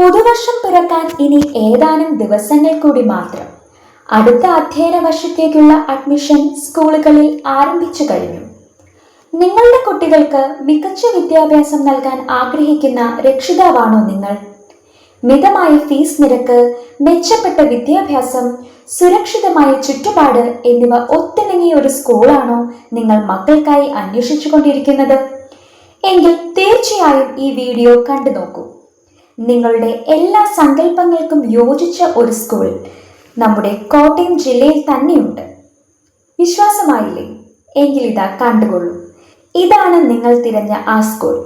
പുതുവർഷം പിറക്കാൻ ഇനി ഏതാനും ദിവസങ്ങൾ കൂടി മാത്രം. അടുത്ത അധ്യയന വർഷത്തേക്കുള്ള അഡ്മിഷൻ സ്കൂളുകളിൽ ആരംഭിച്ചു കഴിഞ്ഞു. നിങ്ങളുടെ കുട്ടികൾക്ക് മികച്ച വിദ്യാഭ്യാസം നൽകാൻ ആഗ്രഹിക്കുന്ന രക്ഷിതാവാണോ നിങ്ങൾ? മിതമായ ഫീസ് നിരക്ക്, മെച്ചപ്പെട്ട വിദ്യാഭ്യാസം, സുരക്ഷിതമായ ചുറ്റുപാട് എന്നിവ ഒത്തിണങ്ങിയ ഒരു സ്കൂളാണോ നിങ്ങൾ മക്കൾക്കായി അന്വേഷിച്ചുകൊണ്ടിരിക്കുന്നത്? എങ്കിൽ തീർച്ചയായും ഈ വീഡിയോ കണ്ടു നോക്കൂ. നിങ്ങളുടെ എല്ലാ സങ്കല്പങ്ങൾക്കും യോജിച്ച ഒരു സ്കൂൾ നമ്മുടെ കോട്ടയം ജില്ലയിൽ തന്നെയുണ്ട്. വിശ്വാസമായില്ലേ? എങ്കിൽ ഇതാ കണ്ടുകൊള്ളൂ. ഇതാണ് നിങ്ങൾ തിരഞ്ഞ ആ school.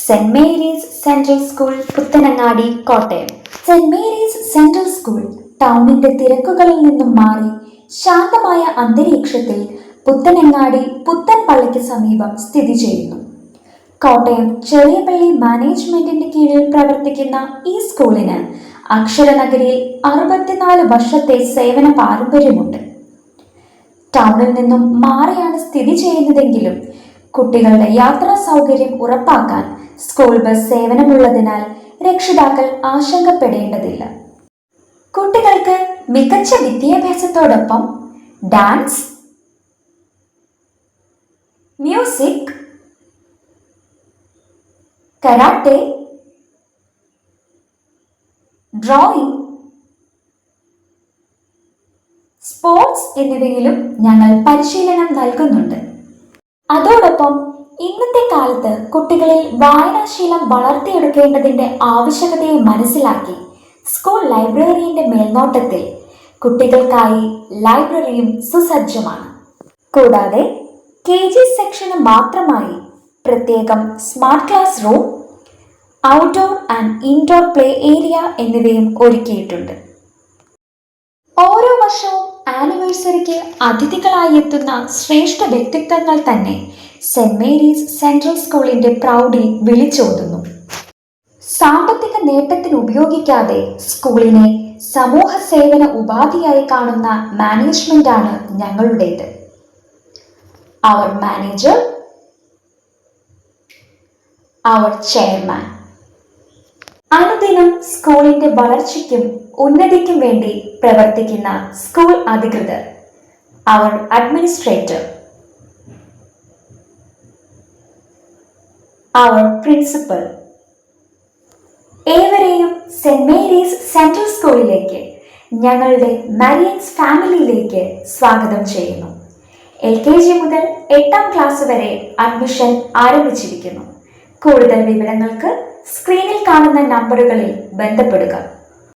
Saint Mary's central school, Puthenangadi, Kottayam. Saint Mary's central school ടൗണിന്റെ തിരക്കുകളിൽ നിന്നും മാറി ശാന്തമായ അന്തരീക്ഷത്തിൽ പുത്തനങ്ങാടി പുത്തൻ പള്ളിക്ക് സമീപം സ്ഥിതി ചെയ്യുന്നു. കോട്ടയം ചെറിയപള്ളി മാനേജ്മെന്റിന്റെ കീഴിൽ പ്രവർത്തിക്കുന്ന ഈ സ്കൂളിന് അക്ഷരനഗരിയിൽ 64 വർഷത്തെ സേവന പാരമ്പര്യമുണ്ട്. ടൗണിൽ നിന്നും മാറിയാണ് സ്ഥിതി ചെയ്യുന്നതെങ്കിലും കുട്ടികളുടെ യാത്രാ സൗകര്യം ഉറപ്പാക്കാൻ സ്കൂൾ ബസ് സേവനമുള്ളതിനാൽ രക്ഷിതാക്കൾ ആശങ്കപ്പെടേണ്ടതില്ല. കുട്ടികൾക്ക് മികച്ച വിദ്യാഭ്യാസത്തോടൊപ്പം dance, music, karate, drawing, sports എന്നിവയിലും ഞങ്ങൾ പരിശീലനം നൽകുന്നുണ്ട്. അതോടൊപ്പം ഇന്നത്തെ കാലത്ത് കുട്ടികളിൽ വായനാശീലം വളർത്തിയെടുക്കേണ്ടതിന്റെ ആവശ്യകതയെ മനസ്സിലാക്കി സ്കൂൾ ലൈബ്രറിയുടെ മേൽനോട്ടത്തിൽ കുട്ടികൾക്കായി ലൈബ്രറിയും സുസജ്ജമാണ്. കൂടാതെ KG സെക്ഷന് മാത്രമായി പ്രത്യേകം smart class room, outdoor and indoor play area എന്നിവയും ഒരുക്കിയിട്ടുണ്ട്. ഓരോ വർഷവും ആനിവേഴ്സറിക്ക് അതിഥികളായി എത്തുന്ന ശ്രേഷ്ഠ വ്യക്തിത്വങ്ങൾ തന്നെ സെന്റ് മേരീസ് സെൻട്രൽ സ്കൂളിന്റെ പ്രൗഢി വിളിച്ചോതുന്നു. സാമ്പത്തിക നേട്ടത്തിന് ഉപയോഗിക്കാതെ സ്കൂളിനെ സമൂഹ സേവന ഉപാധിയായി കാണുന്ന മാനേജ്മെന്റാണ് ഞങ്ങളുടേത്. അവർ മാനേജർ, അവർ ചെയർമാൻ. അനുദിനം സ്കൂളിന്റെ വളർച്ചയ്ക്കും ഉന്നതിക്കും വേണ്ടി പ്രവർത്തിക്കുന്ന സ്കൂൾ അധികൃതർ, അവർ അഡ്മിനിസ്ട്രേറ്റർ, അവർ പ്രിൻസിപ്പൽ. ഏവരെയും സെന്റ് മേരീസ് സെൻട്രൽ സ്കൂളിലേക്ക്, ഞങ്ങളുടെ മരിയൻസ് ഫാമിലിയിലേക്ക് സ്വാഗതം ചെയ്യുന്നു. LKG മുതൽ 8ാം ക്ലാസ് വരെ അഡ്മിഷൻ ആരംഭിച്ചിരിക്കുന്നു. കൂടുതൽ വിവരങ്ങൾക്ക് സ്ക്രീനിൽ കാണുന്ന നമ്പറുകളിൽ ബന്ധപ്പെടുക.